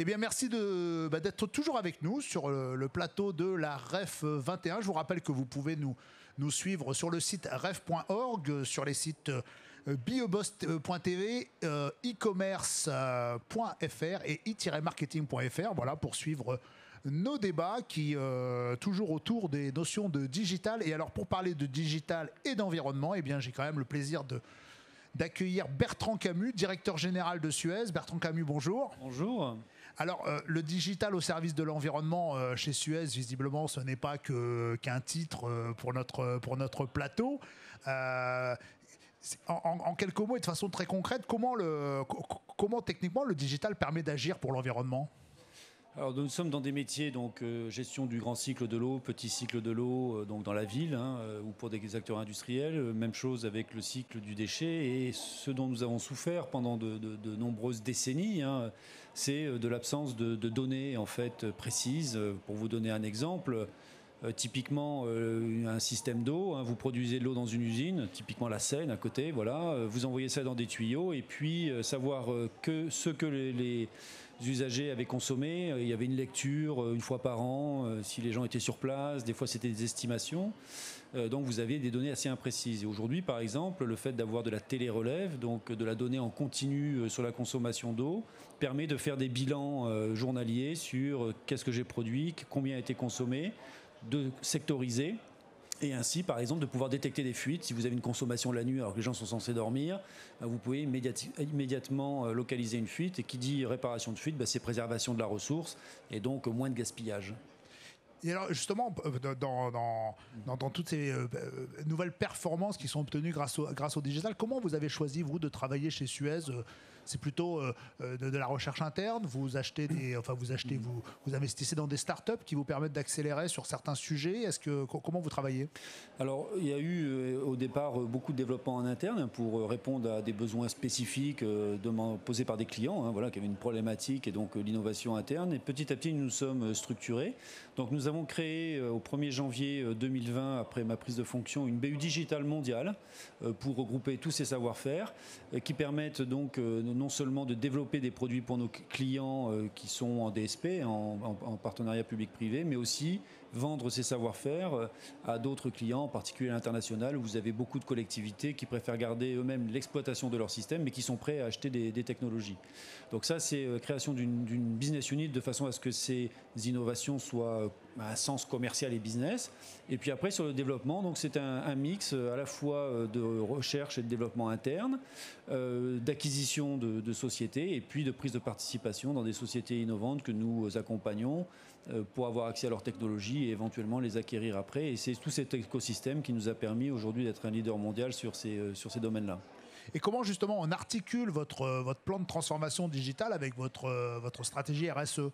Eh bien, merci d'être toujours avec nous sur le plateau de la REF 21. Je vous rappelle que vous pouvez nous suivre sur le site ref.org, sur les sites bioboss.tv, e-commerce.fr et e-marketing.fr, voilà, pour suivre nos débats qui toujours autour des notions de digital. Et alors, pour parler de digital et d'environnement, eh bien, j'ai quand même le plaisir d'accueillir Bertrand Camus, directeur général de Suez. Bertrand Camus, bonjour. Bonjour. Alors, le digital au service de l'environnement chez Suez, visiblement, ce n'est pas qu'un titre pour notre plateau. En quelques mots et de façon très concrète, comment techniquement le digital permet d'agir pour l'environnement ? Alors nous sommes dans des métiers, donc gestion du grand cycle de l'eau, petit cycle de l'eau, donc dans la ville ou pour des acteurs industriels. Même chose avec le cycle du déchet. Et ce dont nous avons souffert pendant de nombreuses décennies, c'est de l'absence de données en fait précises. Pour vous donner un exemple. Typiquement un système d'eau, vous produisez de l'eau dans une usine, typiquement la Seine à côté, voilà, vous envoyez ça dans des tuyaux et puis savoir que ce que les usagers avaient consommé, il y avait une lecture une fois par an, si les gens étaient sur place, des fois c'était des estimations, donc vous avez des données assez imprécises. Et aujourd'hui par exemple, le fait d'avoir de la télérelève, donc de la donnée en continu sur la consommation d'eau, permet de faire des bilans journaliers sur qu'est-ce que j'ai produit, combien a été consommé, de sectoriser et ainsi par exemple de pouvoir détecter des fuites. Si vous avez une consommation la nuit alors que les gens sont censés dormir, vous pouvez immédiatement localiser une fuite, et qui dit réparation de fuite, c'est préservation de la ressource et donc moins de gaspillage. Et alors justement, dans toutes ces nouvelles performances qui sont obtenues grâce au digital, comment vous avez choisi, vous, de travailler chez Suez ? C'est plutôt de la recherche interne, vous investissez dans des startups qui vous permettent d'accélérer sur certains sujets. Comment vous travaillez ? Alors, il y a eu au départ beaucoup de développement en interne pour répondre à des besoins spécifiques posés par des clients, qui avaient une problématique, et donc l'innovation interne. Et petit à petit, nous nous sommes structurés. Donc, nous avons créé au 1er janvier 2020, après ma prise de fonction, une BU digitale mondiale pour regrouper tous ces savoir-faire qui permettent donc non seulement de développer des produits pour nos clients qui sont en DSP, en partenariat public-privé, mais aussi vendre ces savoir-faire à d'autres clients, en particulier à l'international, où vous avez beaucoup de collectivités qui préfèrent garder eux-mêmes l'exploitation de leur système, mais qui sont prêts à acheter des technologies. Donc ça, c'est création d'une business unit de façon à ce que ces innovations soient à un sens commercial et business. Et puis après, sur le développement, donc c'est un mix à la fois de recherche et de développement interne, d'acquisition de sociétés, et puis de prise de participation dans des sociétés innovantes que nous accompagnons pour avoir accès à leur technologie et éventuellement les acquérir après. Et c'est tout cet écosystème qui nous a permis aujourd'hui d'être un leader mondial sur ces domaines-là. Et comment justement on articule votre plan de transformation digitale avec votre stratégie RSE ?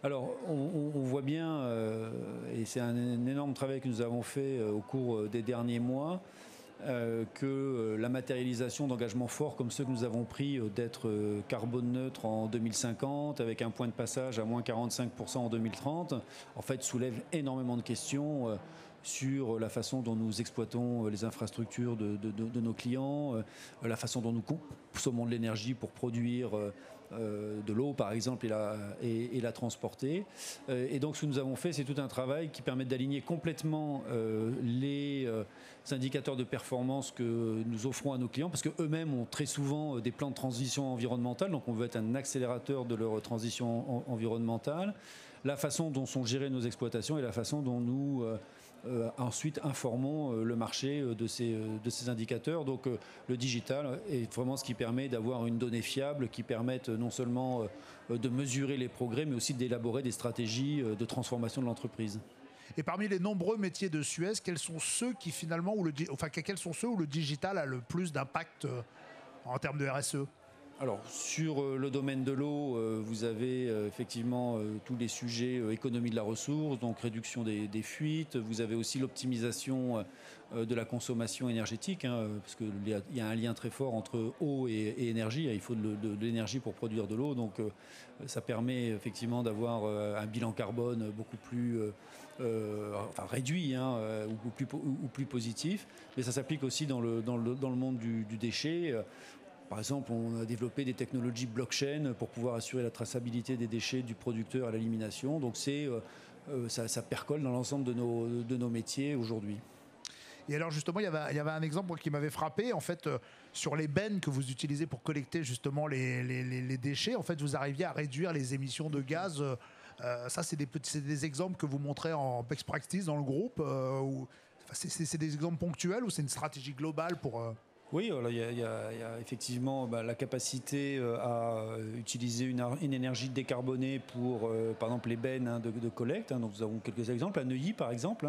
Alors, on voit bien, et c'est un énorme travail que nous avons fait au cours des derniers mois, que la matérialisation d'engagements forts comme ceux que nous avons pris d'être carbone neutre en 2050, avec un point de passage à moins 45% en 2030, en fait soulève énormément de questions sur la façon dont nous exploitons les infrastructures de nos clients, la façon dont nous consommons de l'énergie pour produire de l'eau par exemple et la transporter. Et donc ce que nous avons fait, c'est tout un travail qui permet d'aligner complètement les indicateurs de performance que nous offrons à nos clients, parce qu'eux-mêmes ont très souvent des plans de transition environnementale, donc on veut être un accélérateur de leur transition environnementale, la façon dont sont gérées nos exploitations et la façon dont nous ensuite informons le marché de ces indicateurs. Donc le digital est vraiment ce qui permet d'avoir une donnée fiable qui permette non seulement de mesurer les progrès, mais aussi d'élaborer des stratégies de transformation de l'entreprise. Et parmi les nombreux métiers de Suez, quels sont ceux quels sont ceux où le digital a le plus d'impact en termes de RSE ? Alors, sur le domaine de l'eau, vous avez effectivement tous les sujets économie de la ressource, donc réduction des fuites. Vous avez aussi l'optimisation de la consommation énergétique, parce qu'il y a un lien très fort entre eau et énergie. Il faut de l'énergie pour produire de l'eau, donc ça permet effectivement d'avoir un bilan carbone beaucoup plus réduit ou plus positif. Mais ça s'applique aussi dans le monde du déchet. Par exemple, on a développé des technologies blockchain pour pouvoir assurer la traçabilité des déchets du producteur à l'élimination. Donc ça percole dans l'ensemble de nos métiers aujourd'hui. Et alors justement, il y avait un exemple qui m'avait frappé. En fait, sur les bennes que vous utilisez pour collecter justement les déchets, en fait, vous arriviez à réduire les émissions de gaz. Ça, c'est des exemples que vous montrez en best practice dans le groupe. C'est des exemples ponctuels ou c'est une stratégie globale pour... Oui, il y a effectivement la capacité à utiliser une énergie décarbonée pour, par exemple, les bennes de collecte. Donc nous avons quelques exemples. À Neuilly, par exemple,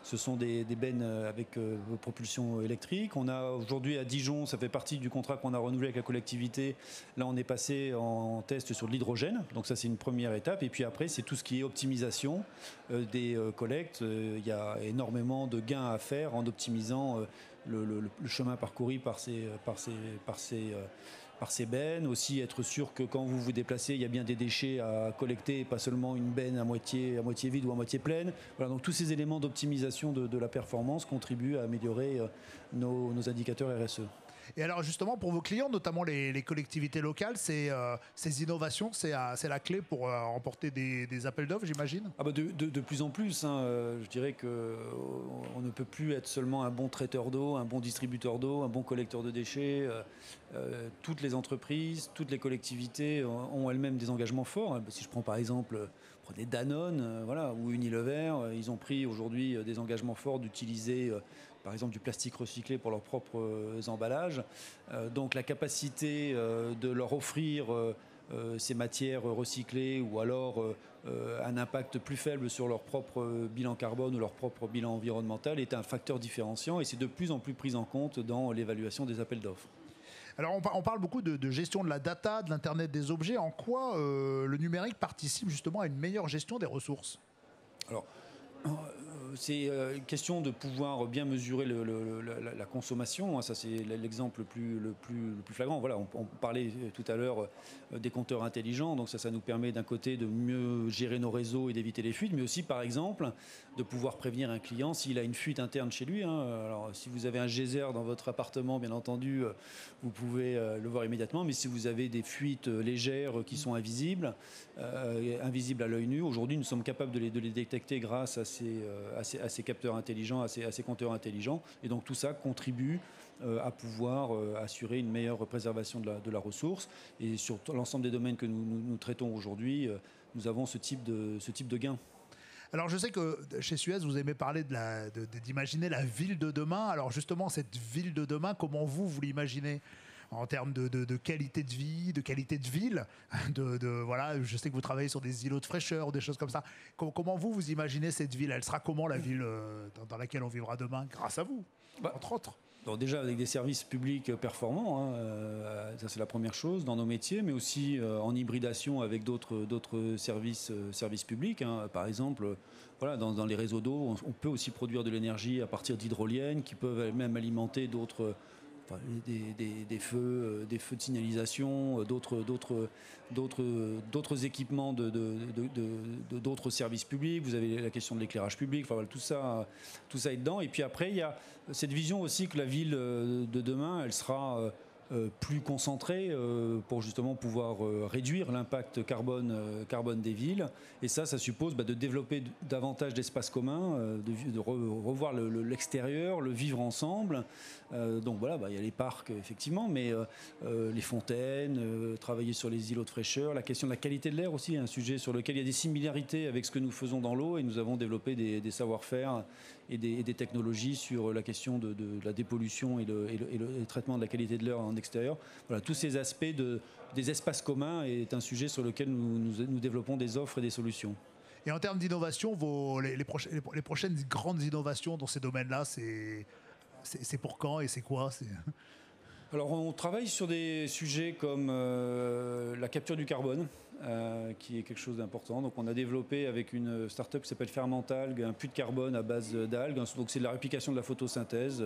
ce sont des bennes avec propulsion électrique. On a aujourd'hui à Dijon, ça fait partie du contrat qu'on a renouvelé avec la collectivité. Là, on est passé en test sur de l'hydrogène. Donc ça, c'est une première étape. Et puis après, c'est tout ce qui est optimisation des collectes. Il y a énormément de gains à faire en optimisant le chemin parcouru par ces bennes, aussi être sûr que quand vous vous déplacez, il y a bien des déchets à collecter, et pas seulement une benne à moitié vide ou à moitié pleine. Voilà, donc tous ces éléments d'optimisation de la performance contribuent à améliorer nos indicateurs RSE. Et alors justement, pour vos clients, notamment les collectivités locales, ces innovations, c'est la clé pour remporter des appels d'offres, j'imagine? De plus en plus. Je dirais qu'on ne peut plus être seulement un bon traiteur d'eau, un bon distributeur d'eau, un bon collecteur de déchets. Toutes les entreprises, toutes les collectivités ont elles-mêmes des engagements forts. Si je prends par exemple des Danone ou Unilever, ils ont pris aujourd'hui des engagements forts d'utiliser par exemple du plastique recyclé pour leurs propres emballages. Donc la capacité de leur offrir ces matières recyclées ou alors un impact plus faible sur leur propre bilan carbone ou leur propre bilan environnemental est un facteur différenciant et c'est de plus en plus pris en compte dans l'évaluation des appels d'offres. Alors on parle beaucoup de gestion de la data, de l'Internet des objets. En quoi le numérique participe justement à une meilleure gestion des ressources? Alors, c'est une question de pouvoir bien mesurer la consommation. Ça, c'est l'exemple le plus flagrant. Voilà, on parlait tout à l'heure des compteurs intelligents. Donc ça nous permet d'un côté de mieux gérer nos réseaux et d'éviter les fuites, mais aussi, par exemple, de pouvoir prévenir un client s'il a une fuite interne chez lui. Alors, si vous avez un geyser dans votre appartement, bien entendu, vous pouvez le voir immédiatement. Mais si vous avez des fuites légères qui sont invisibles à l'œil nu, aujourd'hui, nous sommes capables de les détecter grâce à ces capteurs intelligents, à ces compteurs intelligents. Et donc tout ça contribue à pouvoir assurer une meilleure préservation de la ressource. Et sur l'ensemble des domaines que nous traitons aujourd'hui, nous avons ce type de gain. Alors je sais que chez Suez, vous aimez parler d'imaginer la ville de demain. Alors justement, cette ville de demain, comment vous l'imaginez en termes de qualité de vie, de qualité de ville, voilà, je sais que vous travaillez sur des îlots de fraîcheur, des choses comme ça. Comment vous imaginez cette ville? Elle sera comment la ville dans laquelle on vivra demain, grâce à vous, entre autres? Donc déjà avec des services publics performants, ça c'est la première chose dans nos métiers, mais aussi en hybridation avec d'autres services publics. Par exemple, dans les réseaux d'eau, on peut aussi produire de l'énergie à partir d'hydroliennes qui peuvent même alimenter des feux de signalisation, d'autres équipements d'autres services publics. Vous avez la question de l'éclairage public. Tout ça est dedans. Et puis après, il y a cette vision aussi que la ville de demain, elle sera plus concentrée pour justement pouvoir réduire l'impact carbone des villes. Et ça suppose de développer davantage d'espaces communs, de revoir l'extérieur, le vivre ensemble. Donc voilà, il y a les parcs effectivement, mais les fontaines, travailler sur les îlots de fraîcheur, la question de la qualité de l'air aussi, un sujet sur lequel il y a des similarités avec ce que nous faisons dans l'eau et nous avons développé des savoir-faire et des technologies sur la question de la dépollution et le traitement de la qualité de l'air en extérieur. Voilà, tous ces aspects des espaces communs est un sujet sur lequel nous développons des offres et des solutions. Et en termes d'innovation, les prochaines grandes innovations dans ces domaines-là, c'est pour quand et c'est quoi? Alors on travaille sur des sujets comme la capture du carbone, qui est quelque chose d'important. Donc on a développé avec une start-up qui s'appelle Fermentalgue un puits de carbone à base d'algues. Donc c'est de la réplication de la photosynthèse.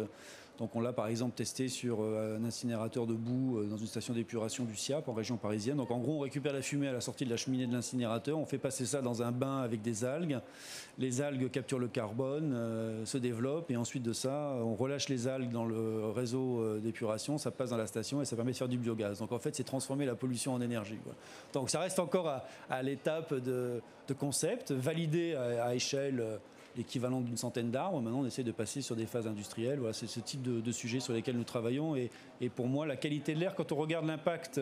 Donc on l'a par exemple testé sur un incinérateur de boue dans une station d'épuration du Siap en région parisienne. Donc en gros on récupère la fumée à la sortie de la cheminée de l'incinérateur, on fait passer ça dans un bain avec des algues. Les algues capturent le carbone, se développent et ensuite de ça on relâche les algues dans le réseau d'épuration, ça passe dans la station et ça permet de faire du biogaz. Donc en fait c'est transformer la pollution en énergie, quoi. Donc ça reste encore à l'étape de concept, validé à échelle l'équivalent d'une centaine d'arbres. Maintenant, on essaie de passer sur des phases industrielles. Voilà, c'est ce type de sujets sur lesquels nous travaillons. Et pour moi, la qualité de l'air, quand on regarde l'impact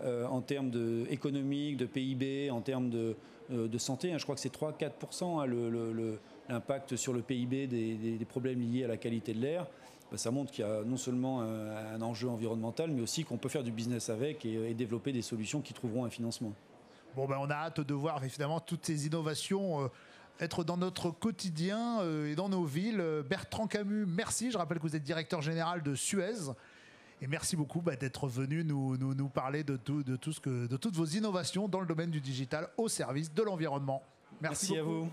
en termes économiques, de PIB, en termes de santé, je crois que c'est 3-4% l'impact sur le PIB des problèmes liés à la qualité de l'air. Ça montre qu'il y a non seulement un enjeu environnemental, mais aussi qu'on peut faire du business avec et développer des solutions qui trouveront un financement. Bon, on a hâte de voir évidemment toutes ces innovations être dans notre quotidien et dans nos villes. Bertrand Camus, merci. Je rappelle que vous êtes directeur général de Suez. Et merci beaucoup d'être venu nous parler de toutes vos innovations dans le domaine du digital au service de l'environnement. Merci à vous.